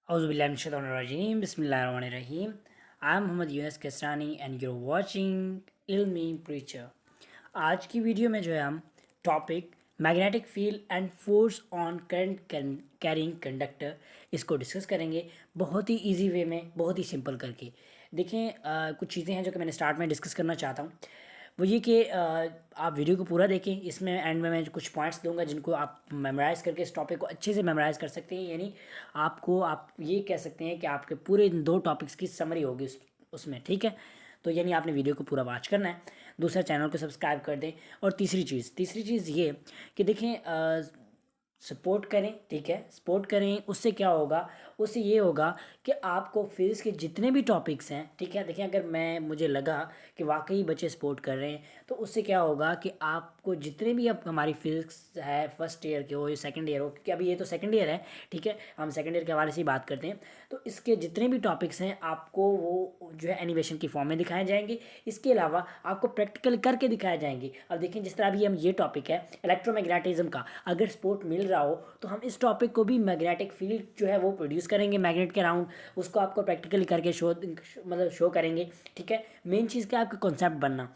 Auzubillahiminash-shaytanir-rajeem. Bismillahir-rahmanir-rahim. I'm Muhammad Yunus Kasrani and you're watching Ilmi Preacher. आज की video में जो है हम topic magnetic field and force on current carrying conductor इसको डिस्कस करेंगे बहुत ही इजी वे में, बहुत ही सिंपल करके। देखें, कुछ चीज़ें हैं जो कि मैंने स्टार्ट में डिस्कस करना चाहता हूँ। वो ये कि आप वीडियो को पूरा देखें। इसमें एंड में मैं कुछ पॉइंट्स दूंगा जिनको आप मेमोराइज़ करके इस टॉपिक को अच्छे से मेमोराइज़ कर सकते हैं। यानी आप ये कह सकते हैं कि आपके पूरे इन 2 टॉपिक्स की समरी होगी उसमें, ठीक है। तो यानी आपने वीडियो को पूरा वॉच करना है। दूसरा, चैनल को सब्सक्राइब कर दें। और तीसरी चीज़ ये कि देखें, सपोर्ट करें, ठीक है। सपोर्ट करें, उससे क्या होगा, उससे ये होगा कि आपको फिज़िक्स के जितने भी टॉपिक्स हैं, ठीक है। देखिए, अगर मुझे लगा कि वाकई बच्चे सपोर्ट कर रहे हैं तो उससे क्या होगा कि आपको जितने भी अब हमारी फिज़िक्स है, फर्स्ट ईयर के हो या सेकंड ईयर हो, क्योंकि अभी ये तो सेकंड ईयर है, ठीक है। हम सेकंड ईयर के हवाले से ही बात करते हैं। तो इसके जितने भी टॉपिक्स हैं आपको वो जो है एनिमेशन की फॉर्म में दिखाए जाएंगे। इसके अलावा आपको प्रैक्टिकल करके दिखाए जाएंगे। अब देखिए, जिस तरह अभी हम ये टॉपिक है इलेक्ट्रोमैग्नेटिज्म का, अगर सपोर्ट मिल रहा हो तो हम इस टॉपिक को भी मैग्नेटिक फील्ड जो है वो प्रोड्यूस करेंगे मैग्नेट के अराउंड, उसको आपको प्रैक्टिकली करके शो करेंगे, ठीक है। मेन चीज़ क्या, आपका कॉन्सेप्ट बनना,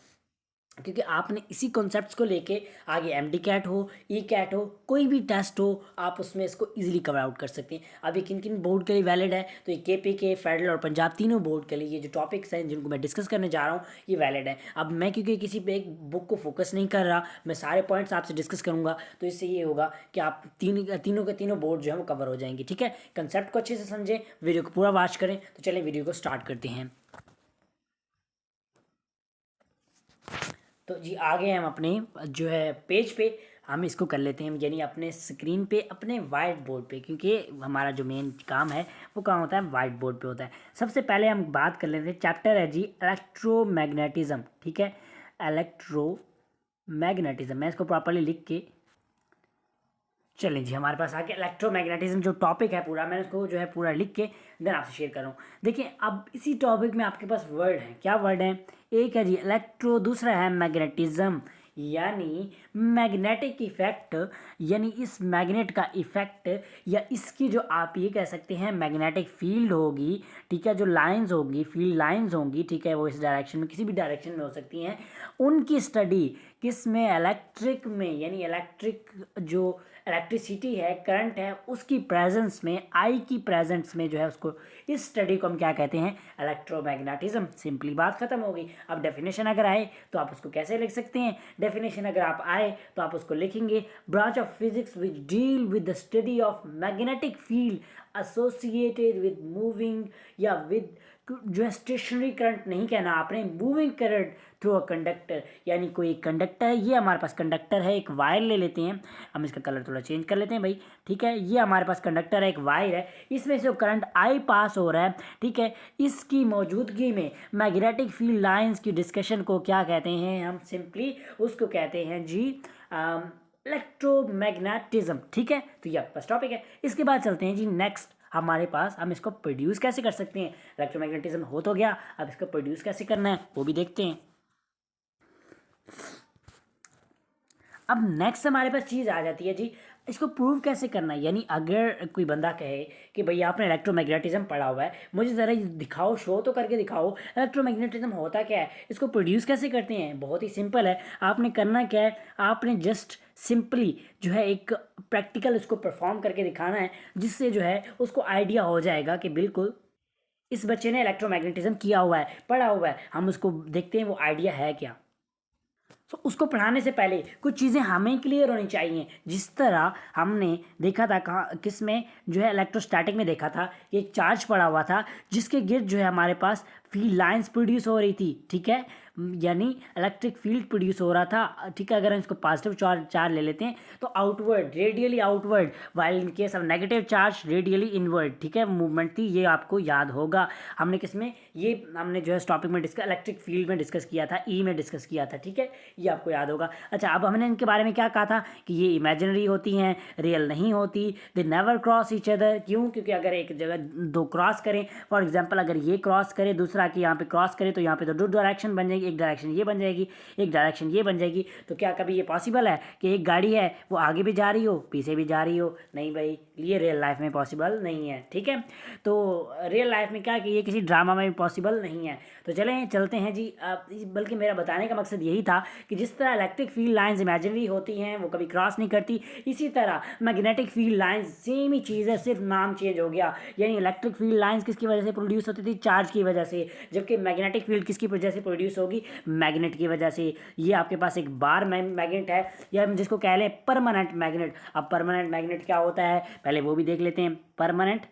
क्योंकि आपने इसी कॉन्सेप्ट्स को लेके आगे एम डी कैट हो, ई कैट हो, कोई भी टेस्ट हो, आप उसमें इसको इजीली कवर आउट कर सकते हैं। अभी किन किन बोर्ड के लिए वैलिड है, तो ये के पी के, फेडरल और पंजाब तीनों बोर्ड के लिए ये जो टॉपिक्स हैं जिनको मैं डिस्कस करने जा रहा हूँ ये वैलिड है। अब मैं क्योंकि किसी पे एक बुक को फोकस नहीं कर रहा, मैं सारे पॉइंट्स आपसे डिस्कस करूँगा, तो इससे ये होगा कि आप तीनों के तीनों बोर्ड जो है वो कवर हो जाएंगे, ठीक है। कंसेप्ट को अच्छे से समझें, वीडियो को पूरा वॉच करें। तो चलिए वीडियो को स्टार्ट करते हैं। तो जी, आगे हम अपने जो है पेज पे हम इसको कर लेते हैं, यानी अपने स्क्रीन पे, अपने वाइट बोर्ड पे, क्योंकि हमारा जो मेन काम है वो काम होता है वाइट बोर्ड पे होता है। सबसे पहले हम बात कर लेते हैं, चैप्टर है जी इलेक्ट्रोमैग्नेटिज्म, ठीक है। इलेक्ट्रोमैग्नेटिज्म, मैं इसको प्रॉपरली लिख के, चलें जी, हमारे पास आके इलेक्ट्रोमैग्नेटिज्म जो टॉपिक है पूरा, मैं उसको जो है पूरा लिख के देन आपसे शेयर कर रहा हूँ। देखिए, अब इसी टॉपिक में आपके पास वर्ड हैं, क्या वर्ड हैं, एक है जी इलेक्ट्रो, दूसरा है मैग्नेटिज्म, यानी मैग्नेटिक इफेक्ट, यानी इस मैग्नेट का इफेक्ट या इसकी जो आप ये कह सकते हैं मैग्नेटिक फील्ड होगी, ठीक है। जो लाइंस होंगी, फील्ड लाइंस होंगी, ठीक है, वो इस डायरेक्शन में, किसी भी डायरेक्शन में हो सकती हैं, उनकी स्टडी किस में, इलेक्ट्रिक में, यानी इलेक्ट्रिक जो इलेक्ट्रिसिटी है, करंट है, उसकी प्रेजेंस में, आई की प्रेजेंस में जो है उसको, इस स्टडी को हम क्या कहते हैं, इलेक्ट्रोमैग्नेटिज्म। सिंपली बात खत्म हो गई। अब डेफिनेशन अगर आए तो आप उसको कैसे लिख सकते हैं, डेफिनेशन अगर आप आए तो आप उसको लिखेंगे, branch of physics which deal with the study of magnetic field associated with moving, या विद जो है स्टेशनरी करंट नहीं कहना आपने, moving current through a conductor, यानी कोई कंडक्टर है, ये हमारे पास कंडक्टर है, एक वायर ले लेते हैं, हम इसका कलर थोड़ा चेंज कर लेते हैं भाई, ठीक है। ये हमारे पास कंडक्टर है, एक वायर है, इसमें से करंट आई पास हो रहा है, ठीक है। इसकी मौजूदगी में मैग्नेटिक फील्ड लाइंस की डिस्कशन को क्या कहते हैं, हम सिंपली उसको कहते हैं जी इलेक्ट्रोमैग्नेटिज्म, ठीक है। तो ये बस टॉपिक है। इसके बाद चलते हैं जी नेक्स्ट, हमारे पास हम इसको प्रोड्यूस कैसे कर सकते हैं। इलेक्ट्रोमैग्नेटिज्म हो तो गया, अब इसको प्रोड्यूस कैसे करना है वो भी देखते हैं। अब नेक्स्ट हमारे पास चीज़ आ जाती है जी, इसको प्रूव कैसे करना है। यानी अगर कोई बंदा कहे कि भैया आपने इलेक्ट्रोमैग्नेटिज्म पढ़ा हुआ है, मुझे ज़रा दिखाओ, शो तो करके दिखाओ, इलेक्ट्रोमैग्नेटिज्म होता क्या है, इसको प्रोड्यूस कैसे करते हैं। बहुत ही सिंपल है, आपने करना क्या है, आपने जस्ट सिंपली जो है एक प्रैक्टिकल इसको परफॉर्म करके दिखाना है, जिससे जो है उसको आइडिया हो जाएगा कि बिल्कुल इस बच्चे ने इलेक्ट्रोमैग्नेटिज्म किया हुआ है, पढ़ा हुआ है। हम उसको देखते हैं वो आइडिया है क्या। तो उसको पढ़ाने से पहले कुछ चीज़ें हमें क्लियर होनी चाहिए। जिस तरह हमने देखा था, कहाँ किस में, जो है इलेक्ट्रोस्टैटिक में देखा था, एक चार्ज पड़ा हुआ था जिसके गिर्द जो है हमारे पास फील्ड लाइंस प्रोड्यूस हो रही थी, ठीक है, यानी इलेक्ट्रिक फील्ड प्रोड्यूस हो रहा था, ठीक है। अगर हम इसको पॉजिटिव चार्ज ले लेते हैं तो outward, radially outward, while in case of negative charge radially inward, ठीक है, मूवमेंट थी। ये आपको याद होगा, हमने किस में, ये हमने जो है इस टॉपिक में डिस्कस, इलेक्ट्रिक फील्ड में डिस्कस किया था, ई में डिस्कस किया था, ठीक है, ये आपको याद होगा। अच्छा, अब हमने इनके बारे में क्या कहा था कि ये इमेजिनरी होती हैं, रियल नहीं होती, they never cross each other. क्यों, क्योंकि अगर एक जगह दो क्रॉस करें, फॉर एग्जांपल अगर ये क्रॉस करे, दूसरा कि यहाँ पे क्रॉस करे, तो यहाँ पे तो दो डायरेक्शन बन जाएगी, एक डायरेक्शन ये बन जाएगी, एक डायरेक्शन ये बन जाएगी। तो क्या कभी ये पॉसिबल है कि एक गाड़ी है वो आगे भी जा रही हो, पीछे भी जा रही हो, नहीं भाई, लिए रियल लाइफ में पॉसिबल नहीं है। ठीक है, तो रियल लाइफ में क्या कि ये किसी ड्रामा में भी पॉसिबल नहीं है। तो चलें चलते हैं जी। बल्कि मेरा बताने का मकसद यही था कि जिस तरह इलेक्ट्रिक फील्ड लाइंस इमेजिनरी होती हैं, वो कभी क्रॉस नहीं करती, इसी तरह मैग्नेटिक फील्ड लाइंस सेम ही चीज़ है, सिर्फ नाम चेंज हो गया। यानी इलेक्ट्रिक फील्ड लाइंस किसकी वजह से प्रोड्यूस होती थी? चार्ज की वजह से, जबकि मैग्नेटिक फील्ड किसकी वजह से प्रोड्यूस होगी? मैग्नेट की वजह से। ये आपके पास एक बार मैग्नेट है, या हम जिसको कह लें परमानेंट मैग्नेट। अब परमानेंट मैग्नेट क्या होता है, पहले वो भी देख लेते हैं। परमानेंट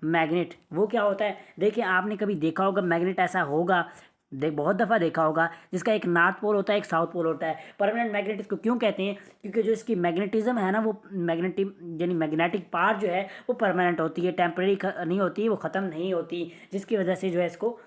मैग्नेट वो क्या होता है? देखिए, आपने कभी देखा होगा मैग्नेट ऐसा होगा, बहुत दफ़ा देखा होगा, जिसका एक नॉर्थ पोल होता है, एक साउथ पोल होता है। परमानेंट मैग्नेट इसको क्यों कहते हैं? क्योंकि जो इसकी मैग्नेटिज्म है ना, वो यानी मैग्नेटिक पावर जो है वो परमानेंट होती है, टेम्परेरी नहीं होती, वो ख़त्म नहीं होती, जिसकी वजह से जो है इसको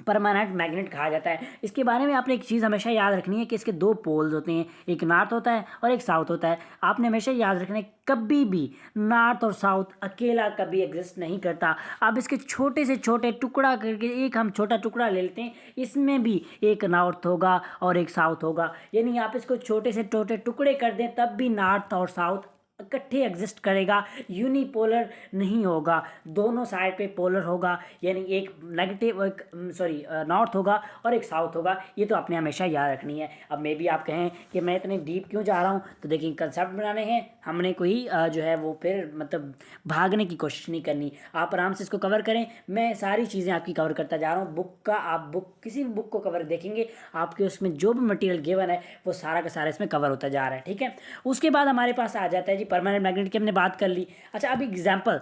परमानेंट मैग्नेट कहा जाता है। इसके बारे में आपने एक चीज़ हमेशा याद रखनी है कि इसके दो पोल्स होते हैं, एक नॉर्थ होता है और एक साउथ होता है। आपने हमेशा याद रखना है, कभी भी नॉर्थ और साउथ अकेला कभी एग्जिस्ट नहीं करता। आप इसके छोटे से छोटे टुकड़ा करके, एक हम छोटा टुकड़ा ले लेते हैं, इसमें भी एक नॉर्थ होगा और एक साउथ होगा। यानी आप इसको छोटे से छोटे टुकड़े कर दें, तब भी नॉर्थ और साउथ इकट्ठे एग्जिस्ट करेगा, यूनिपोलर नहीं होगा, दोनों साइड पे पोलर होगा। यानी एक नेगेटिव, एक नॉर्थ होगा और एक साउथ होगा। ये तो आपने हमेशा याद रखनी है। अब मे भी आप कहें कि मैं इतने डीप क्यों जा रहा हूँ, तो देखिए कंसेप्ट बनाने हैं हमने, कोई जो है वो फिर मतलब भागने की कोशिश नहीं करनी। आप आराम से इसको कवर करें, मैं सारी चीज़ें आपकी कवर करता जा रहा हूँ। बुक का आप किसी भी बुक को कवर देखेंगे, आपके उसमें जो भी मटेरियल गिवन है वो सारा का सारा इसमें कवर होता जा रहा है। ठीक है, उसके बाद हमारे पास आ जाता है परमानेंट मैग्नेट की हमने बात कर ली। अच्छा, अब एग्जांपल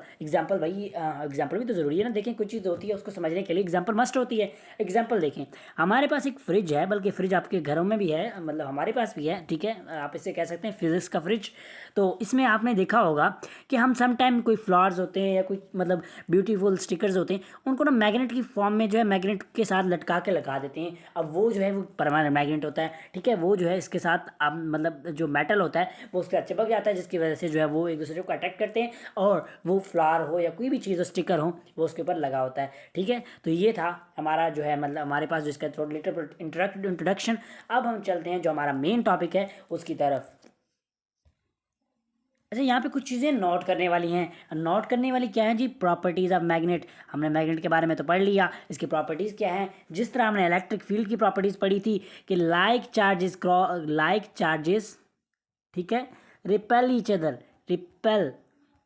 भाई, एग्जांपल भी तो ज़रूरी है ना। देखें, कुछ चीज़ होती है उसको समझने के लिए एग्जांपल मस्ट होती है। एग्जांपल देखें, हमारे पास एक फ्रिज है, बल्कि फ्रिज आपके घरों में भी है, मतलब हमारे पास भी है। ठीक है, आप इसे कह सकते हैं फिजिक्स का फ्रिज। तो इसमें आपने देखा होगा कि हम समटाइम कोई फ्लावर्स होते हैं या कोई मतलब ब्यूटीफुल स्टिकर्स होते हैं, उनको ना मैग्नेट की फॉर्म में जो है मैग्नेट के साथ लटका के लगा देते हैं। अब वो जो है वो परमानेंट मैग्नेट होता है। ठीक है, वो जो है इसके साथ अब मतलब जो मेटल होता है वो उसके साथ चिपक जाता है, जिसकी वजह से जो है वो एक दूसरे को अट्रैक्ट करते हैं, और वो फ्लावर हो या कोई भी चीज़ हो, स्टिकर हो, वो उसके ऊपर लगा होता है। ठीक है, तो ये था हमारा जो है मतलब हमारे पास जो इसका थोड़ा लिटिल इंट्रोडक्शन। अब हम चलते हैं जो हमारा मेन टॉपिक है उसकी तरफ। अच्छा, यहाँ पे कुछ चीज़ें नोट करने वाली हैं। नोट करने वाली क्या है जी? Properties of magnet. हमने मैग्नेट के बारे में तो पढ़ लिया, इसकी प्रॉपर्टीज़ क्या हैं। जिस तरह हमने इलेक्ट्रिक फील्ड की प्रॉपर्टीज़ पढ़ी थी कि लाइक चार्जेस, ठीक है, रिपेल ईच अदर, रिपेल,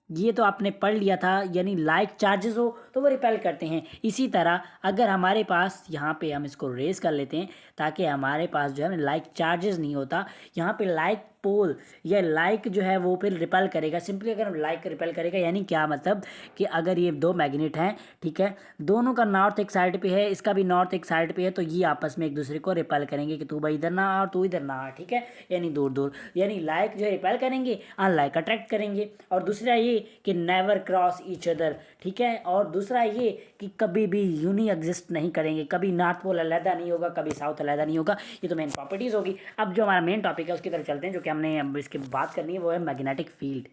ये तो आपने पढ़ लिया था। यानी लाइक चार्जेस हो तो वो रिपेल करते हैं। इसी तरह अगर हमारे पास यहाँ पे हम इसको रेज कर लेते हैं, ताकि हमारे पास जो है लाइक चार्जेस नहीं होता, यहाँ पे लाइक पोल या लाइक जो है वो फिर रिपेल करेगा। सिंपली अगर हम लाइक रिपेल करेगा, यानी क्या मतलब कि अगर ये दो मैग्नेट हैं, ठीक है, दोनों का नॉर्थ एक साइड पे है, इसका भी नॉर्थ एक साइड पे है, तो ये आपस में एक दूसरे को रिपेल करेंगे कि तू भाई इधर ना आ और तू इधर ना आ। ठीक है, यानी दूर दूर, यानी लाइक जो है रिपेल करेंगे, अनलाइक अट्रैक्ट करेंगे। और दूसरा ये कि नेवर क्रॉस ईच अदर। ठीक है, और दूसरा ये कि कभी भी यूनी एग्जिस्ट नहीं करेंगे, कभी नॉर्थ पोल अलहदा नहीं होगा, कभी साउथ अलहदा नहीं होगा। ये तो मेन प्रॉपर्टीज़ होगी। अब जो हमारा मेन टॉपिक है उसकी तरफ चलते हैं, जो कि हमने अब इसकी बात करनी है, वो है मैग्नेटिक फील्ड।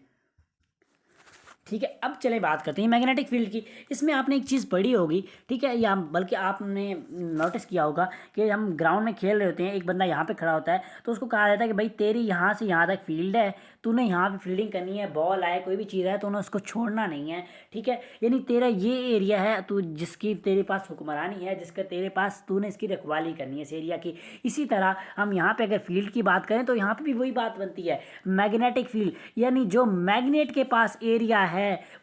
ठीक है, अब चले बात करते हैं मैग्नेटिक फील्ड की। इसमें आपने एक चीज़ पढ़ी होगी, ठीक है, या बल्कि आपने नोटिस किया होगा कि हम ग्राउंड में खेल रहे होते हैं, एक बंदा यहाँ पे खड़ा होता है, तो उसको कहा जाता है कि भाई तेरी यहाँ से यहाँ तक फील्ड है, तूने यहाँ पे फील्डिंग करनी है, बॉल आए कोई भी चीज़ है तो उन्हें उसको छोड़ना नहीं है। ठीक है, यानी तेरा ये एरिया है, तू जिसकी तेरे पास हुक्मरानी है, जिसका तेरे पास, तूने इसकी रखवाली करनी है इस एरिया की। इसी तरह हम यहाँ पे अगर फील्ड की बात करें तो यहाँ पे भी वही बात बनती है, मैग्नेटिक फील्ड, यानी जो मैग्नेट के पास एरिया है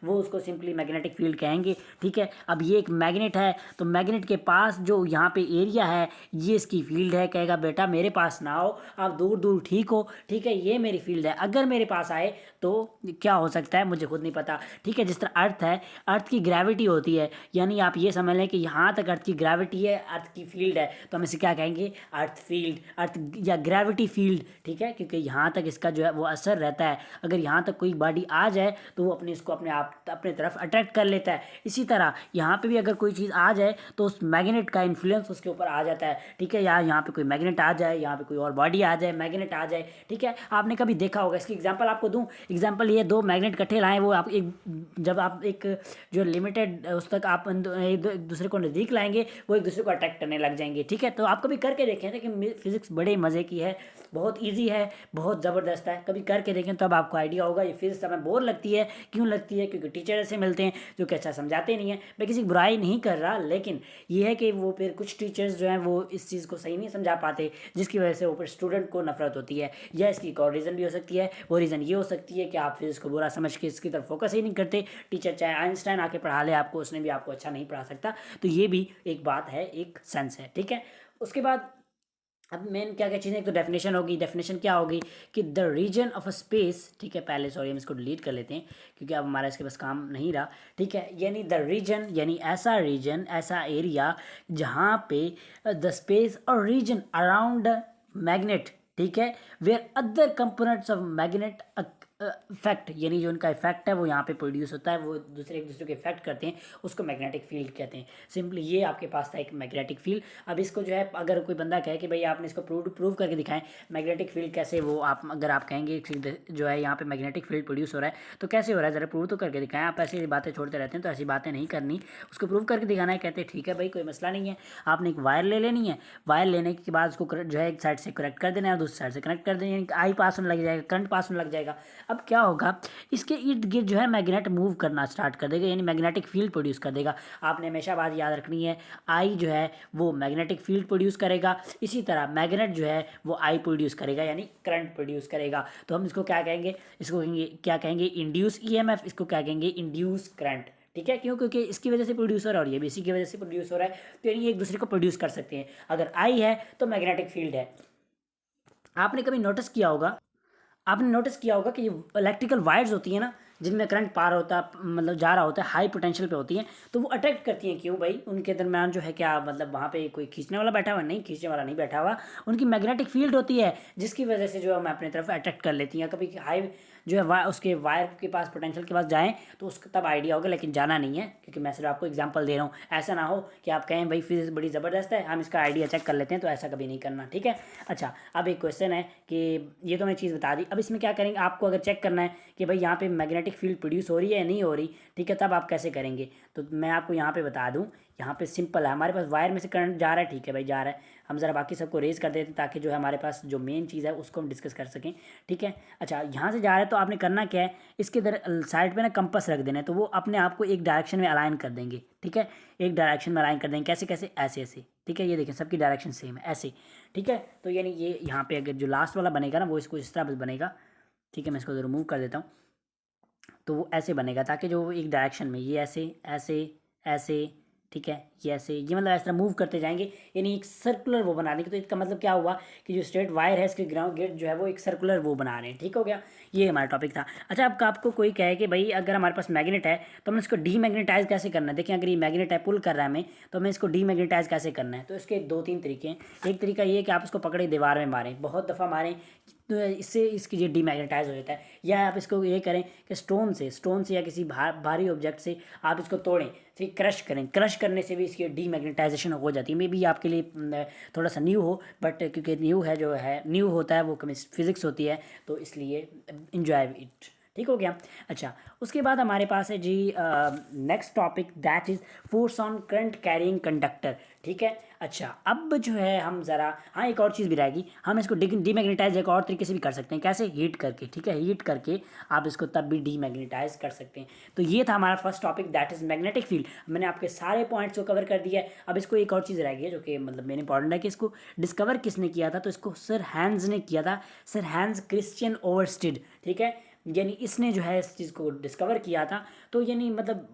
वो उसको सिंपली मैग्नेटिक फील्ड कहेंगे। ठीक है, अब ये एक मैग्नेट है, तो मैग्नेट के पास जो यहाँ पे एरिया है ये इसकी फील्ड है। कहेगा बेटा मेरे पास ना आओ, आप दूर दूर ठीक हो, ठीक है, ये मेरी फील्ड है, अगर मेरे पास आए तो क्या हो सकता है मुझे खुद नहीं पता। ठीक है, जिस तरह अर्थ है, अर्थ की ग्रेविटी होती है, यानी आप ये समझ लें कि यहाँ तक अर्थ की ग्रेविटी है, अर्थ की फील्ड है, तो हम इसे क्या कहेंगे? अर्थ फील्ड, अर्थ या ग्रेविटी फील्ड। ठीक है, क्योंकि यहाँ तक इसका जो है वो असर रहता है। अगर यहाँ तक कोई बॉडी आ जाए तो वो अपने इसको अपने आप अपने तरफ अट्रैक्ट कर लेता है। इसी तरह यहाँ पे भी अगर कोई चीज़ आ जाए तो उस मैग्नेट का इन्फ्लुएंस उसके ऊपर आ जाता है। ठीक है, या यहाँ पे कोई मैग्नेट आ जाए, यहाँ पे कोई और बॉडी आ जाए, मैग्नेट आ जाए। ठीक है, आपने कभी देखा होगा, इसकी एग्जांपल आपको दूं। एग्जांपल ये, दो मैग्नेट इकट्ठे लाएं, वो आप एक, जब आप एक जो लिमिटेड उस तक आप एक दूसरे को नज़दीक लाएंगे, वो एक दूसरे को अट्रैक्ट करने लग जाएंगे। ठीक है, तो आप कभी करके देखें कि फिजिक्स बड़े मज़े की है, बहुत ईजी है, बहुत ज़बरदस्त है। कभी करके देखें तब आपको आइडिया होगा। ये फिजिक्स हमें बोर लगती है, क्यों लगती है, क्योंकि टीचर ऐसे मिलते हैं जो कि अच्छा समझाते नहीं है। मैं किसी की बुराई नहीं कर रहा, लेकिन ये है कि वो फिर कुछ टीचर्स जो हैं वो इस चीज़ को सही नहीं समझा पाते, जिसकी वजह से ऊपर स्टूडेंट को नफरत होती है। या इसकी एक और रीज़न भी हो सकती है, वो रीज़न ये हो सकती है कि आप फिर इसको बुरा समझ के इसकी तरफ फोकस ही नहीं करते। टीचर चाहे आइंस्टाइन आके पढ़ा ले आपको, उसने भी आपको अच्छा नहीं पढ़ा सकता। तो ये भी एक बात है, एक सेंस है, ठीक है। उसके बाद अब मेन क्या क्या चीज़ें, एक तो डेफिनेशन होगी। डेफिनेशन क्या होगी कि the region of a space, ठीक है, पहले सॉरी हम इसको डिलीट कर लेते हैं क्योंकि अब हमारा इसके पास काम नहीं रहा, ठीक है। यानी द रीजन, यानी ऐसा रीजन, ऐसा एरिया जहाँ पे द स्पेस और रीजन अराउंड मैग्नेट, ठीक है, where other components of magnet effect, यानी जो उनका इफेक्ट है वो यहाँ पे प्रोड्यूस होता है, वो दूसरे एक दूसरे को इफेक्ट करते हैं, उसको मैग्नेटिक फील्ड कहते हैं। सिंपली ये आपके पास था एक मैग्नेटिक फील्ड। अब इसको जो है अगर कोई बंदा कहे कि भाई आपने इसको प्रूव करके दिखाएं मैग्नेटिक फील्ड कैसे, वो आप अगर आप कहेंगे जो है यहाँ पे मैग्नेटिक फील्ड प्रोड्यूस हो रहा है तो कैसे हो रहा है, ज़रा प्रूव तो करके दिखाएं। आप ऐसी बातें छोड़ते रहते हैं, तो ऐसी बातें नहीं करनी, उसको प्रूव करके दिखाना है। कहते हैं ठीक है भाई, कोई मसला नहीं है, आपने एक वायर ले लेनी है, वायर लेने के बाद उसको जो है एक साइड से कनेक्ट कर देना है, दूसरी साइड से कनेक्ट कर देना है, आई पास होने लग जाएगा, करंट पास होने लग जाएगा। अब क्या होगा, इसके इर्द गिर्द जो है मैग्नेट मूव करना स्टार्ट कर देगा, यानी मैग्नेटिक फील्ड प्रोड्यूस कर देगा। आपने हमेशा बात याद रखनी है, आई जो है वो मैग्नेटिक फील्ड प्रोड्यूस करेगा, इसी तरह मैग्नेट जो है वो आई प्रोड्यूस करेगा, यानी करंट प्रोड्यूस करेगा। तो हम इसको क्या कहेंगे, इसको कहेंगे क्या कहेंगे, इंड्यूस ईएमएफ, इसको क्या कहेंगे, इंड्यूस करंट, ठीक है। क्यों, क्योंकि इसकी वजह से प्रोड्यूस हो रहा है और ये भी इसी की वजह से प्रोड्यूस हो रहा है, तो यानी एक दूसरे को प्रोड्यूस कर सकते हैं। अगर आई है तो मैग्नेटिक फील्ड है। आपने कभी नोटिस किया होगा, आपने नोटिस किया होगा कि इलेक्ट्रिकल वायर्स होती हैं ना, जिनमें करंट पार होता है, मतलब जा रहा होता है, हाई पोटेंशियल पे होती हैं, तो वो अट्रैक्ट करती हैं। क्यों भाई, उनके दरमियान जो है क्या मतलब वहाँ पे कोई खींचने वाला बैठा हुआ नहीं, खींचने वाला नहीं बैठा हुआ, उनकी मैग्नेटिक फील्ड होती है, जिसकी वजह से जो है हम अपनी तरफ अट्रैक्ट कर लेती हैं। कभी हाई जो है उसके वायर के पास, पोटेंशियल के पास जाएँ तो उसका तब आइडिया होगा, लेकिन जाना नहीं है, क्योंकि मैं सिर्फ आपको एग्जांपल दे रहा हूँ। ऐसा ना हो कि आप कहें भाई फिजिक्स बड़ी ज़बरदस्त है, हम इसका आइडिया चेक कर लेते हैं, तो ऐसा कभी नहीं करना, ठीक है। अच्छा, अब एक क्वेश्चन है कि ये तो मैं चीज़ बता दी, अब इसमें क्या करेंगे, आपको अगर चेक करना है कि भाई यहाँ पे मैग्नेटिक फील्ड प्रोड्यूस हो रही है या नहीं हो रही, ठीक है, तब आप कैसे करेंगे। तो मैं आपको यहाँ पे बता दूँ, यहाँ पे सिंपल है, हमारे पास वायर में से करंट जा रहा है, ठीक है भाई जा रहा है। हम ज़रा बाकी सबको रेज कर देते हैं ताकि जो है हमारे पास जो मेन चीज़ है उसको हम डिस्कस कर सकें, ठीक है। अच्छा, यहाँ से जा रहा है तो आपने करना क्या है, इसके साइड पे ना कंपास रख देना है, तो वो अपने आप को एक डायरेक्शन में अलाइन कर देंगे, ठीक है, एक डायरेक्शन में अलाइन कर देंगे। कैसे कैसे, ऐसे ऐसे, ठीक है, ये देखें सबकी डायरेक्शन सेम है, ऐसे, ठीक है। तो यानी ये यहाँ पे अगर जो लास्ट वाला बनेगा ना वो इसको इस तरह बनेगा, ठीक है। मैं इसको रिमूव कर देता हूँ, तो वो ऐसे बनेगा ताकि जो एक डायरेक्शन में ये ऐसे ऐसे ऐसे, ठीक है, ये ऐसे, ये मतलब इस तरह मूव करते जाएंगे, यानी एक सर्कुलर वो बना देंगे। तो इसका मतलब क्या हुआ कि जो स्ट्रेट वायर है इसके ग्राउंड गेट जो है वो एक सर्कुलर वो बना रहे हैं, ठीक हो गया। ये हमारा टॉपिक था। अच्छा, अब आपको कोई कहे कि भाई अगर हमारे पास मैग्नेट है तो हमें इसको डीमैग्नेटाइज कैसे करना है। देखिए अगर ये मैग्नेट है, पुल कर रहा है हमें, तो हमें इसको डीमैग्नेटाइज कैसे करना है। तो इसके दो तीन तरीके हैं। एक तरीका ये है कि आप इसको पकड़े दीवार में मारें, बहुत दफ़ा मारें, तो इससे इसकी ये डीमैग्नेटाइज हो जाता है। या आप इसको ये करें कि स्टोन से या किसी भारी ऑब्जेक्ट से आप इसको तोड़ें, फिर क्रश करें, क्रश करने से भी इसकी डीमैग्नेटाइजेशन हो जाती है। मे बी आपके लिए थोड़ा सा न्यू हो, बट क्योंकि न्यू है, जो है न्यू होता है वो फिजिक्स होती है, तो इसलिए इंजॉय इट, ठीक हो गया। अच्छा, उसके बाद हमारे पास है जी next topic, that is force on current carrying conductor, ठीक है। अच्छा, अब जो है हम ज़रा, हाँ एक और चीज़ भी रहेगी, हम इसको डीमैग्नेटाइज एक और तरीके से भी कर सकते हैं। कैसे, हीट करके, ठीक है, हीट करके आप इसको तब भी डीमैग्नेटाइज कर सकते हैं। तो ये था हमारा first topic, that is magnetic field. मैंने आपके सारे पॉइंट्स को कवर कर दिया है। अब इसको एक और चीज़ रह गई है जो कि मतलब मेन इंपॉर्टेंट है कि इसको डिस्कवर किसने किया था। तो इसको सर हैंड्स ने किया था, सर हैंड्स क्रिश्चियन ओवरस्टेड, ठीक है। यानी इसने जो है इस चीज़ को डिस्कवर किया था। तो यानी मतलब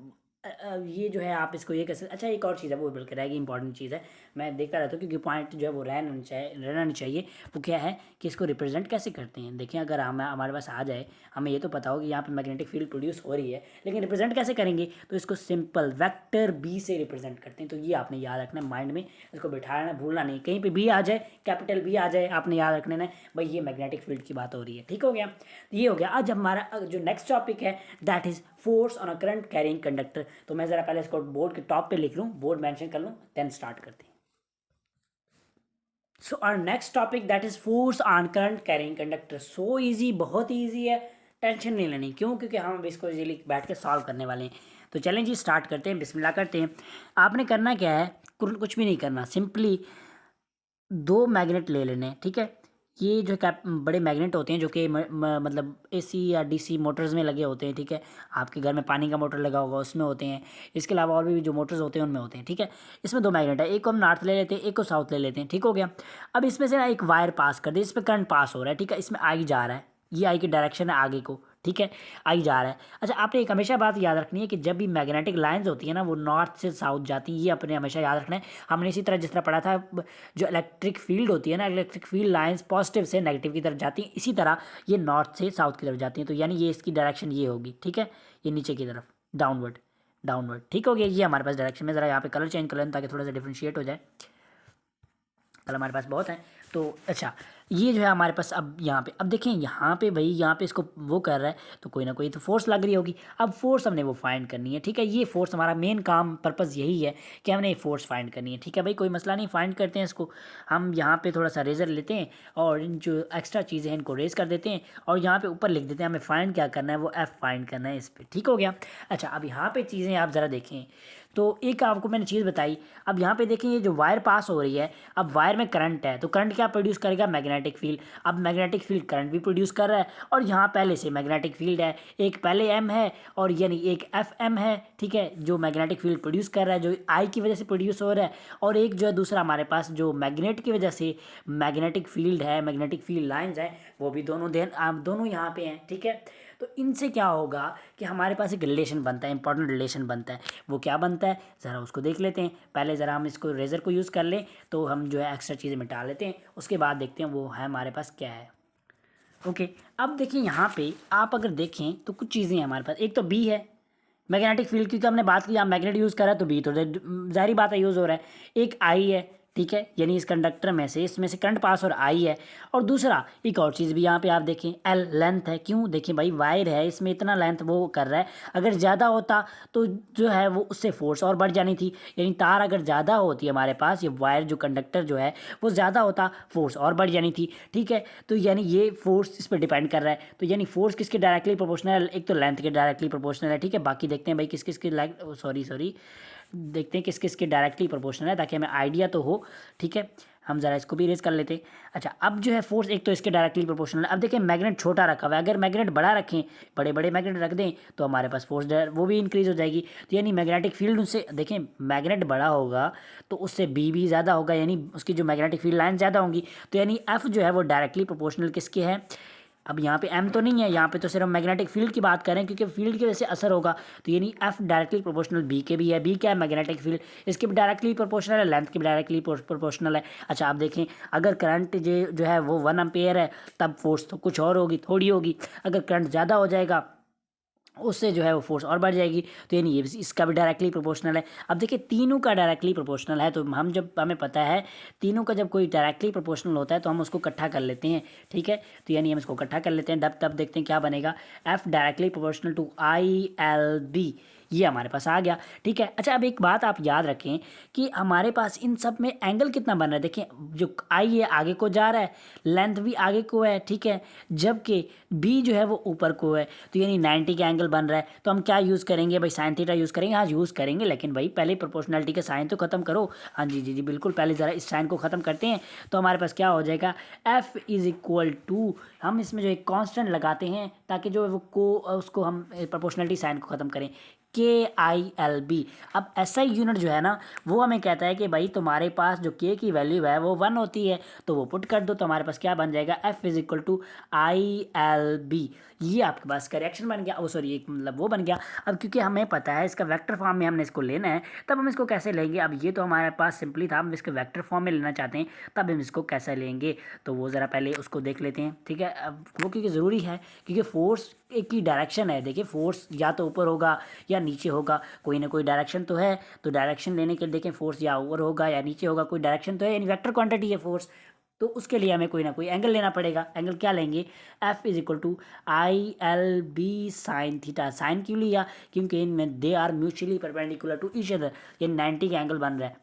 ये जो है आप इसको ये कैसे, अच्छा एक और चीज़ है वो बिल्कुल रहेगी, इंपॉर्टेंट चीज़ है, मैं देखता रहता हूँ क्योंकि पॉइंट जो है वो रहना नहीं चाहिए। वो क्या है कि इसको रिप्रेजेंट कैसे करते हैं। देखिए अगर हमारे पास आ जाए, हमें ये तो पता हो कि यहाँ पे मैग्नेटिक फील्ड प्रोड्यूस हो रही है, लेकिन रिप्रेजेंट कैसे करेंगे, तो इसको सिंपल वेक्टर बी से रिप्रेजेंट करते हैं। तो ये आपने याद रखना है माइंड में, इसको बिठाना, भूलना नहीं, कहीं पर बी आ जाए, कैपिटल बी आ जाए, आपने याद रखना है भाई ये मैग्नेटिक फील्ड की बात हो रही है, ठीक हो गया। ये हो गया। आज हमारा जो नेक्स्ट टॉपिक है that is force on a current carrying conductor. तो मैं ज़रा पहले इसको बोर्ड के टॉप पे लिख लूँ, बोर्ड मेंशन कर लूँ, देन स्टार्ट करते हैं। So our next topic that is force on current carrying conductor. So easy, बहुत ईजी है, टेंशन नहीं लेनी। क्यों, क्योंकि हम इसको इजीली बैठ के सॉल्व करने वाले हैं। तो चलें जी स्टार्ट करते हैं, बिस्मिल्लाह करते हैं। आपने करना क्या है, कुछ भी नहीं करना, सिंपली दो मैग्नेट ले लेने, ठीक है। ये जो बड़े मैग्नेट होते हैं जो कि मतलब एसी या डीसी मोटर्स में लगे होते हैं, ठीक है। आपके घर में पानी का मोटर लगा होगा उसमें होते हैं, इसके अलावा और भी जो मोटर्स होते हैं उनमें होते हैं, ठीक है। इसमें दो मैग्नेट है, एक को हम नॉर्थ ले लेते हैं, एक को साउथ ले लेते हैं, ठीक हो गया। अब इसमें से ना एक वायर पास कर दे, इस पर करंट पास हो रहा है, ठीक है। इसमें आई जा रहा है, ये आई की डायरेक्शन है आगे को, ठीक है, आई जा रहा है। अच्छा, आपने एक हमेशा बात याद रखनी है कि जब भी मैग्नेटिक लाइंस होती है ना वो नॉर्थ से साउथ जाती हैं, ये अपने हमेशा याद रखना है। हमने इसी तरह जिस तरह पढ़ा था जो इलेक्ट्रिक फील्ड होती है ना, इलेक्ट्रिक फील्ड लाइंस पॉजिटिव से नेगेटिव की तरफ जाती हैं, इसी तरह ये नॉर्थ से साउथ की तरफ जाती हैं। तो यानी ये इसकी डायरेक्शन ये होगी, ठीक है, ये नीचे की तरफ डाउनवर्ड, डाउनवर्ड, ठीक हो गया। ये हमारे पास डायरेक्शन में ज़रा यहाँ पे कलर चेंज कर लें ताकि थोड़ा सा डिफ्रेंशिएट हो जाए। कल हमारे पास बहुत है। तो अच्छा, ये जो है हमारे पास अब यहाँ पे, अब देखें यहाँ पे भाई, यहाँ पे इसको वो कर रहा है तो कोई ना कोई तो फोर्स लग रही होगी। अब फोर्स हमने वो फाइंड करनी है, ठीक है। ये फोर्स हमारा मेन काम पर्पज़ यही है कि हमने ये फोर्स फाइंड करनी है, ठीक है भाई। कोई मसला नहीं, फाइंड करते हैं इसको। हम यहाँ पे थोड़ा सा रेजर लेते हैं और इन जो एक्स्ट्रा चीज़ें हैं इनको रेज कर देते हैं और यहाँ पे ऊपर लिख देते हैं हमें फाइंड क्या करना है, वो एफ फाइंड करना है इस पर, ठीक हो गया। अच्छा, अब यहाँ पे चीज़ें आप ज़रा देखें तो एक आपको मैंने चीज़ बताई। अब यहाँ पे देखें ये जो वायर पास हो रही है, अब वायर में करंट है तो करंट क्या प्रोड्यूस करेगा, मैग्नेटिक फील्ड। अब मैग्नेटिक फील्ड करंट भी प्रोड्यूस कर रहा है और यहाँ पहले से मैग्नेटिक फील्ड है, एक पहले एम है और यानी एक एफ एम है, ठीक है, जो मैग्नेटिक फील्ड प्रोड्यूस कर रहा है, जो आई की वजह से प्रोड्यूस हो रहा है। और एक जो है दूसरा हमारे पास जो मैग्नेट की वजह से मैग्नेटिक फील्ड है, मैग्नेटिक फील्ड लाइन्स है, वो भी दोनों दोनों यहाँ पे हैं, ठीक है। तो इनसे क्या होगा कि हमारे पास एक रिलेशन बनता है, इंपॉर्टेंट रिलेशन बनता है। वो क्या बनता है ज़रा उसको देख लेते हैं। पहले ज़रा हम इसको रेज़र को यूज़ कर लें तो हम जो है एक्स्ट्रा चीज़ें मिटा लेते हैं, उसके बाद देखते हैं वो है हमारे पास क्या है। ओके, अब देखिए यहाँ पे आप अगर देखें तो कुछ चीज़ें हैं हमारे पास। एक तो बी है मैग्नेटिक फील्ड, क्योंकि हमने बात की यहाँ मैग्नेट यूज़ करा है तो बी तो ज़ाहिर बात है यूज़ हो रहा है। एक आई है, ठीक है, यानी इस कंडक्टर में से, इसमें से करंट पास और आई है। और दूसरा एक और चीज़ भी यहाँ पे आप देखें, एल लेंथ है। क्यों, देखिए भाई वायर है, इसमें इतना लेंथ वो कर रहा है, अगर ज़्यादा होता तो जो है वो उससे फोर्स और बढ़ जानी थी। यानी तार अगर ज़्यादा होती है हमारे पास, ये वायर जो कंडक्टर जो है वो ज़्यादा होता, फोर्स और बढ़ जानी थी, ठीक है। तो यानी ये फोर्स इस पर डिपेंड कर रहा है। तो यानी फोर्स किसके डायरेक्टली प्रोपोर्शनल है, एक तो लेंथ के डायरेक्टली प्रोपोर्शनल है, ठीक है। बाकी देखते हैं भाई किस किस के सॉरी देखते हैं किस किस के डायरेक्टली प्रोपोर्शनल है ताकि हमें आइडिया तो हो, ठीक है। हम ज़रा इसको भी रेज कर लेते हैं। अच्छा, अब जो है फोर्स एक तो इसके डायरेक्टली प्रोपोर्शनल है। अब देखिए मैग्नेट छोटा रखा हुआ है, अगर मैग्नेट बड़ा रखें, बड़े बड़े मैग्नेट रख दें तो हमारे पास फोर्स वो भी इंक्रीज़ हो जाएगी। तो यानी मैग्नेटिक फील्ड उससे, देखें मैग्नेट बड़ा होगा तो उससे बी भी ज़्यादा होगा, यानी उसकी जो मैग्नेटिक फील्ड लाइन ज़्यादा होंगी। तो यानी एफ जो है वो डायरेक्टली प्रोपोर्शनल किसके है। अब यहाँ पे एम तो नहीं है, यहाँ पे तो सिर्फ हम मैग्नेटिक फील्ड की बात करें क्योंकि फील्ड की वजह से असर होगा। तो यानी एफ डायरेक्टली प्रोपोर्शनल बी के भी है। बी क्या है, मैग्नेटिक फील्ड, इसके भी डायरेक्टली प्रोपोर्शनल है, लेंथ की भी डायरेक्टली प्रोपोर्शनल है। अच्छा, आप देखें अगर करंट जो है वो 1 एम्पेयर है तब फोर्स तो कुछ और होगी, थोड़ी होगी। अगर करंट ज़्यादा हो जाएगा उससे जो है वो फोर्स और बढ़ जाएगी। तो यानी ये इसका भी डायरेक्टली प्रोपोर्शनल है। अब देखिए तीनों का डायरेक्टली प्रोपोर्शनल है तो हम जब हमें पता है तीनों का जब कोई डायरेक्टली प्रोपोर्शनल होता है तो हम उसको इकट्ठा कर लेते हैं, ठीक है। तो यानी हम इसको इकट्ठा कर लेते हैं, तब देखते हैं क्या बनेगा, F directly proportional to I L B, ये हमारे पास आ गया, ठीक है। अच्छा, अब एक बात आप याद रखें कि हमारे पास इन सब में एंगल कितना बन रहा है। देखिए जो आई है आगे को जा रहा है, लेंथ भी आगे को है, ठीक है, जबकि बी जो है वो ऊपर को है। तो यानी 90 का एंगल बन रहा है। तो हम क्या यूज़ करेंगे भाई, साइन थीटा यूज़ करेंगे। हाँ यूज़ करेंगे, लेकिन भाई पहले प्रोपोर्शनलिटी का साइन तो ख़त्म करो। हाँ जी जी जी बिल्कुल, पहले ज़रा इस साइन को ख़त्म करते हैं तो हमारे पास क्या हो जाएगा, एफ इज़ इक्वल टू, हम इसमें जो एक कांस्टेंट लगाते हैं ताकि जो है वो उसको हम प्रोपोर्शनलिटी साइन को ख़त्म करें, के आई एल बी। अब ऐसा यूनिट जो है ना वो हमें कहता है कि भाई तुम्हारे पास जो के की वैल्यू है वो 1 होती है तो वो पुट कर दो तो हमारे पास क्या बन जाएगा, F is equal to I L B. ये आपके पास का रिएक्शन बन गया, ओ सॉरी एक मतलब वो बन गया। अब क्योंकि हमें पता है इसका वेक्टर फॉर्म में हमने इसको लेना है तब हम इसको कैसे लेंगे। अब ये तो हमारे पास सिंपली था, हम इसके वेक्टर फॉर्म में लेना चाहते हैं तब हम इसको कैसे लेंगे तो वो ज़रा पहले उसको देख लेते हैं, ठीक है। अब वो क्योंकि ज़रूरी है क्योंकि फोर्स एक ही डायरेक्शन है। देखिए फोर्स या तो ऊपर होगा या नीचे होगा, कोई ना कोई डायरेक्शन तो है। तो डायरेक्शन लेने के लिए देखें फोर्स या ऊपर होगा या नीचे होगा, कोई डायरेक्शन तो है, यानी वेक्टर क्वांटिटी है फोर्स। तो उसके लिए हमें कोई ना कोई एंगल लेना पड़ेगा। एंगल क्या लेंगे, F is equal to I L B sine theta. Sine क्यों लिया, क्योंकि इनमें they are mutually perpendicular to each other. ये 90 का एंगल बन रहा है,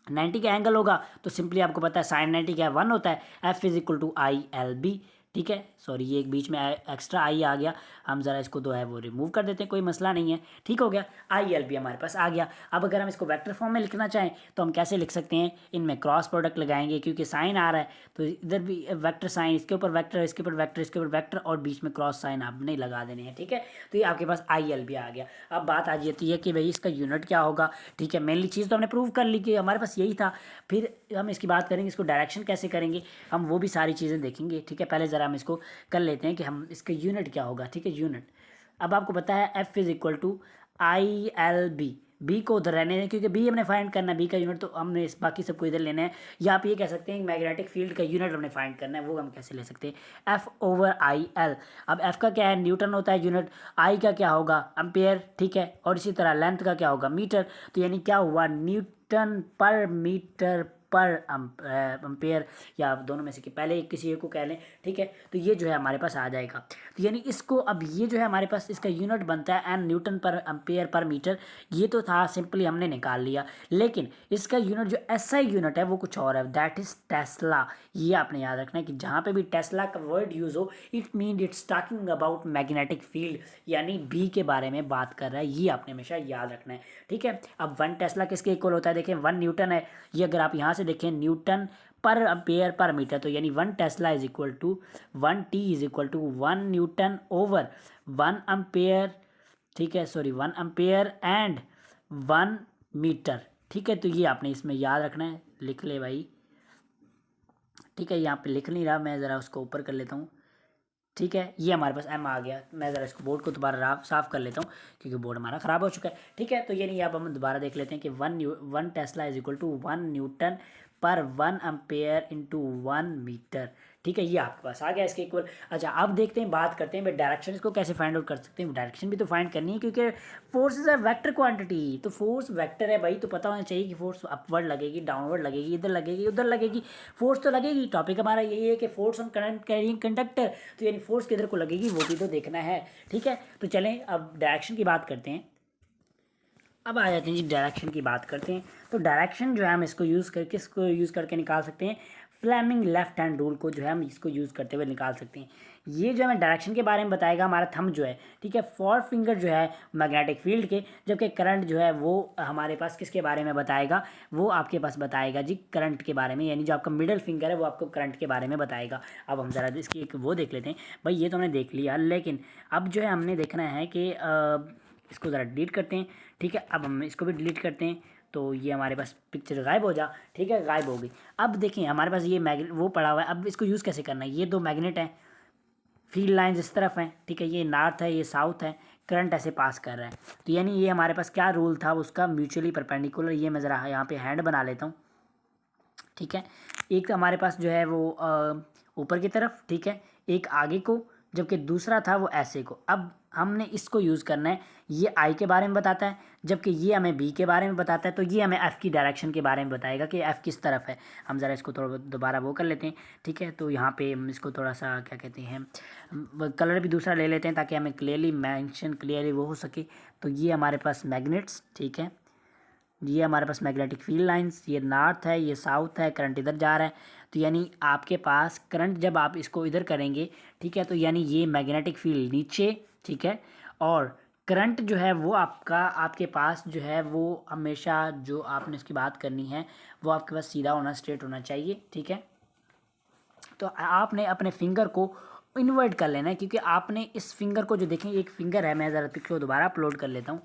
90 का एंगल होगा तो सिंपली आपको पता है साइन 90 क्या है, 1 होता है। F is equal to I L B, ठीक है। सॉरी ये एक बीच में एक्स्ट्रा आई आ गया, हम ज़रा इसको जो है वो रिमूव कर देते हैं, कोई मसला नहीं है, ठीक हो गया। आई एल भी हमारे पास आ गया। अब अगर हम इसको वेक्टर फॉर्म में लिखना चाहें तो हम कैसे लिख सकते हैं, इनमें क्रॉस प्रोडक्ट लगाएंगे क्योंकि साइन आ रहा है तो इधर भी वेक्टर साइन, इसके ऊपर वेक्टर, इसके ऊपर वेक्टर, इसके ऊपर वेक्टर और बीच में क्रॉस साइन आपने लगा देने हैं, ठीक है। तो ये आपके पास आई एल भी आ गया। अब बात आ जाती है कि भाई इसका यूनिट क्या होगा, ठीक है। मेनली चीज़ तो हमने प्रूव कर ली कि हमारे पास यही था, फिर हम इसकी बात करेंगे इसको डायरेक्शन कैसे करेंगे, हम वो भी सारी चीज़ें देखेंगे, ठीक है। पहले ज़रा हम इसको कर लेते हैं कि हम इसका यूनिट क्या होगा, ठीक है। यूनिट अब आपको पता है F is equal to I L B, B को उधर रहने दें क्योंकि बी हमने फाइंड करना है, बी का यूनिट तो हमने इस बाकी सबको इधर लेना है। या आप ये कह सकते हैं मैग्नेटिक फील्ड का यूनिट हमने फाइंड करना है, वो हम कैसे ले सकते हैं, एफ ओवर आई एल। अब एफ का क्या है, न्यूटन होता है यूनिट, आई का क्या होगा, एम्पेयर, ठीक है। और इसी तरह लेंथ का क्या होगा, मीटर। तो यानी क्या हुआ, न्यूटन पर मीटर पर एम्पेयर, या दोनों में से कि पहले किसी एक को कह लें, ठीक है। तो ये जो है हमारे पास आ जाएगा। तो यानी इसको अब ये जो है हमारे पास इसका यूनिट बनता है एन न्यूटन पर एम्पेयर पर मीटर, ये तो था सिंपली हमने निकाल लिया। लेकिन इसका यूनिट जो एसआई यूनिट है वो कुछ और है, दैट इज टेस्ला। ये आपने याद रखना है कि जहाँ पे भी टेस्ला का वर्ड यूज़ हो it mean it's talking about magnetic field, यानी बी के बारे में बात कर रहा है, ये आपने हमेशा याद रखना है, ठीक है। अब 1 टेस्ला किसके इक्वल होता है, देखें 1 न्यूटन है, ये अगर आप यहाँ से देखें न्यूटन पर एम्पेयर पर मीटर, तो यानी 1 tesla is equal to 1 T is equal to 1 newton over 1 ampere, ठीक है, सॉरी 1 एम्पेयर एंड 1 मीटर, ठीक है। तो ये आपने इसमें याद रखना है, लिख ले भाई, ठीक है। यहाँ पे लिख नहीं रहा मैं, ज़रा उसको ऊपर कर लेता हूँ, ठीक है। ये हमारे पास एम आ गया, मैं ज़रा इसको बोर्ड को दोबारा साफ़ कर लेता हूँ क्योंकि बोर्ड हमारा ख़राब हो चुका है, ठीक है। तो ये नहीं, अब हम दोबारा देख लेते हैं कि 1 tesla is equal to 1 newton पर 1 एम्पेयर इंटू 1 मीटर, ठीक है। ये आपके पास आ गया इसके इक्वल। अच्छा अब देखते हैं, बात करते हैं भाई डायरेक्शन इसको कैसे फाइंड आउट कर सकते हैं। डायरेक्शन भी तो फाइंड करनी है क्योंकि force is a vector quantity, तो फोर्स वेक्टर है भाई, तो पता होना चाहिए कि फोर्स अपवर्ड लगेगी, डाउनवर्ड लगेगी, इधर लगेगी, उधर लगेगी, फोर्स तो लगेगी। टॉपिक हमारा यही है कि force on current carrying conductor, तो यानी फोर्स किधर को लगेगी वो भी तो देखना है, ठीक है। तो चलें अब डायरेक्शन की बात करते हैं। अब आ जाते हैं जी डायरेक्शन की बात करते हैं। तो डायरेक्शन जो है हम इसको यूज़ करके, इसको यूज़ करके निकाल सकते हैं, फ्लेमिंग लेफ्ट हैंड रूल को जो है हम इसको यूज़ करते हुए निकाल सकते हैं। ये जो हमें डायरेक्शन के बारे में बताएगा हमारा थंब जो है, ठीक है। फोर फिंगर जो है मैग्नेटिक फील्ड के, जबकि करंट जो है वो हमारे पास किसके बारे में बताएगा, वो आपके पास बताएगा जी करंट के बारे में, यानी जो आपका मिडल फिंगर है वो आपको करंट के बारे में बताएगा। अब हम ज़रा इसकी एक वो देख लेते हैं। भाई ये तो हमने देख लिया, लेकिन अब जो है हमने देखना है कि इसको ज़रा डिलीट करते हैं, ठीक है। अब हम इसको भी डिलीट करते हैं तो ये हमारे पास पिक्चर गायब हो जा, ठीक है, गायब हो गई। अब देखिए हमारे पास ये मैग्नेट वो पड़ा हुआ है, अब इसको यूज़ कैसे करना है। ये दो मैग्नेट हैं, फील्ड लाइंस इस तरफ हैं, ठीक है, ये नॉर्थ है, ये साउथ है, करंट ऐसे पास कर रहा है। तो यानी ये हमारे पास क्या रूल था उसका, म्यूचुअली परपेंडिकुलर। ये मैं ज़रा यहाँ पे हैंड बना लेता हूँ, ठीक है। एक तो हमारे पास जो है वो ऊपर की तरफ, ठीक है, एक आगे को, जबकि दूसरा था वो ऐसे को। अब हमने इसको यूज़ करना है, ये आई के बारे में बताता है जबकि ये हमें बी के बारे में बताता है, तो ये हमें एफ़ की डायरेक्शन के बारे में बताएगा कि एफ़ किस तरफ है। हम ज़रा इसको थोड़ा दोबारा वो कर लेते हैं, ठीक है। तो यहाँ पे हम इसको थोड़ा सा क्या कहते हैं, कलर भी दूसरा ले लेते हैं ताकि हमें क्लियरली मेंशन क्लियरली वो हो सके। तो ये हमारे पास मैग्नेट्स, ठीक है, ये हमारे पास मैग्नेटिक फील्ड लाइंस, ये नॉर्थ है, ये साउथ है, करंट इधर जा रहा है। तो यानी आपके पास करंट जब आप इसको इधर करेंगे, ठीक है, तो यानी ये मैग्नेटिक फील्ड नीचे, ठीक है, और करंट जो है वो आपका आपके पास जो है वो हमेशा जो आपने इसकी बात करनी है वो आपके पास सीधा होना, स्ट्रेट होना चाहिए, ठीक है। तो आपने अपने फिंगर को इन्वर्ट कर लेना है क्योंकि आपने इस फिंगर को जो देखें, एक फिंगर है, मैं ज़रा पिक्चर को दोबारा अपलोड कर लेता हूँ।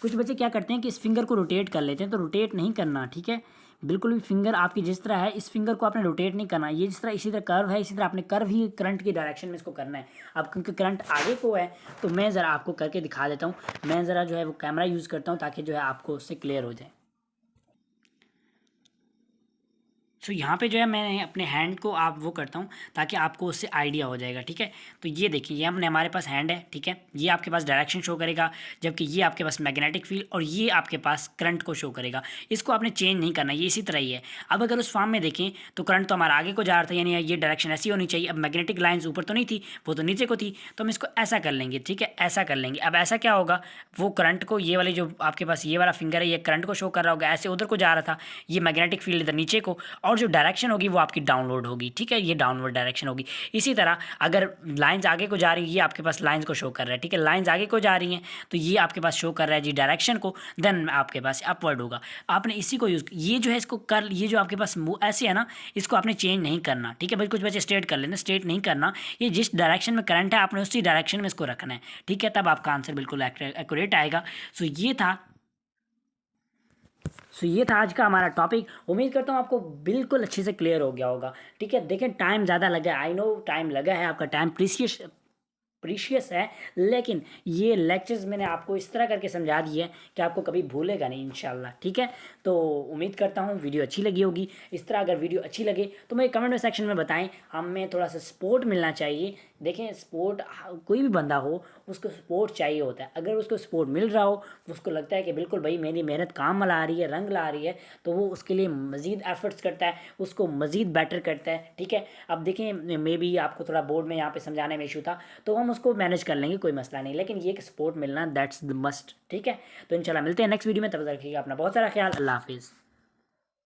कुछ बच्चे क्या करते हैं कि इस फिंगर को रोटेट कर लेते हैं, तो रोटेट नहीं करना, ठीक है। बिल्कुल भी फिंगर आपकी जिस तरह है, इस फिंगर को आपने रोटेट नहीं करना, ये जिस तरह इसी तरह कर्व है, इसी तरह आपने कर्व ही करंट की डायरेक्शन में इसको करना है। अब क्योंकि करंट आगे को है तो मैं ज़रा आपको करके दिखा देता हूँ। मैं ज़रा जो है वो कैमरा यूज़ करता हूँ ताकि जो है आपको उससे क्लियर हो जाए। सो यहाँ पे जो है मैं अपने हैंड को आप वो करता हूँ ताकि आपको उससे आइडिया हो जाएगा, ठीक है। तो ये देखिए, ये हमने हमारे पास हैंड है, ठीक है, ये आपके पास डायरेक्शन शो करेगा, जबकि ये आपके पास मैग्नेटिक फील्ड और ये आपके पास करंट को शो करेगा। इसको आपने चेंज नहीं करना, ये इसी तरह ही है। अब अगर उस फॉर्म में देखें तो करंट तो हमारा आगे को जा रहा था, यानी ये डायरेक्शन ऐसी होनी चाहिए। अब मैग्नेटिक लाइन्स ऊपर तो नहीं थी, वो तो नीचे को थी, तो हम इसको ऐसा कर लेंगे, ठीक है, ऐसा कर लेंगे। अब ऐसा क्या होगा, वो करंट को, ये वाले जो आपके पास ये वाला फिंगर है, ये करंट को शो कर रहा होगा, ऐसे उधर को जा रहा था, ये मैग्नेटिक फील्ड इधर नीचे को, और जो डायरेक्शन होगी वो आपकी डाउनवर्ड होगी, ठीक है, ये डाउनवर्ड डायरेक्शन होगी। इसी तरह अगर लाइंस आगे को जा रही है, ये आपके पास लाइंस को शो कर रहा है, ठीक है, लाइंस आगे को जा रही हैं तो ये आपके पास शो कर रहा है जी डायरेक्शन को, देन आपके पास अपवर्ड होगा। आपने इसी को यूज़, ये जो है इसको कर, ये जो आपके पास ऐसे है ना, इसको आपने चेंज नहीं करना, ठीक है भाई, कुछ बच्चे स्ट्रेट कर लेना, स्ट्रेट नहीं करना, ये जिस डायरेक्शन में करंट है आपने उसी डायरेक्शन में इसको रखना है, ठीक है, तब आपका आंसर बिल्कुल एक्यूरेट आएगा। सो ये था आज का हमारा टॉपिक। उम्मीद करता हूँ आपको बिल्कुल अच्छे से क्लियर हो गया होगा, ठीक है। देखें टाइम ज़्यादा लगा है, आई नो टाइम लगा है, आपका टाइम प्रीशियस है, लेकिन ये लेक्चर्स मैंने आपको इस तरह करके समझा दिए हैं कि आपको कभी भूलेगा नहीं इंशाल्लाह, ठीक है। तो उम्मीद करता हूँ वीडियो अच्छी लगी होगी। इस तरह अगर वीडियो अच्छी लगे तो मुझे कमेंट में सेक्शन में बताएं, हमें थोड़ा सा सपोर्ट मिलना चाहिए। देखें सपोर्ट, कोई भी बंदा हो उसको सपोर्ट चाहिए होता है, अगर उसको सपोर्ट मिल रहा हो, उसको लगता है कि बिल्कुल भाई मेरी मेहनत काम ला रही है, रंग ला रही है, तो वो उसके लिए मज़ीद एफर्ट्स करता है, उसको मज़ीद बेटर करता है, ठीक है। अब देखें मे बी आपको थोड़ा बोर्ड में यहाँ पे समझाने में इशू था, तो हम उसको मैनेज कर लेंगे, कोई मसला नहीं, लेकिन ये कि सपोर्ट मिलना दैट्स द मस्ट, ठीक है। तो इंशाल्लाह मिलते हैं नेक्स्ट वीडियो में, तब तक रखिएगा अपना बहुत सारा ख्याल। अल्लाह हाफिज़।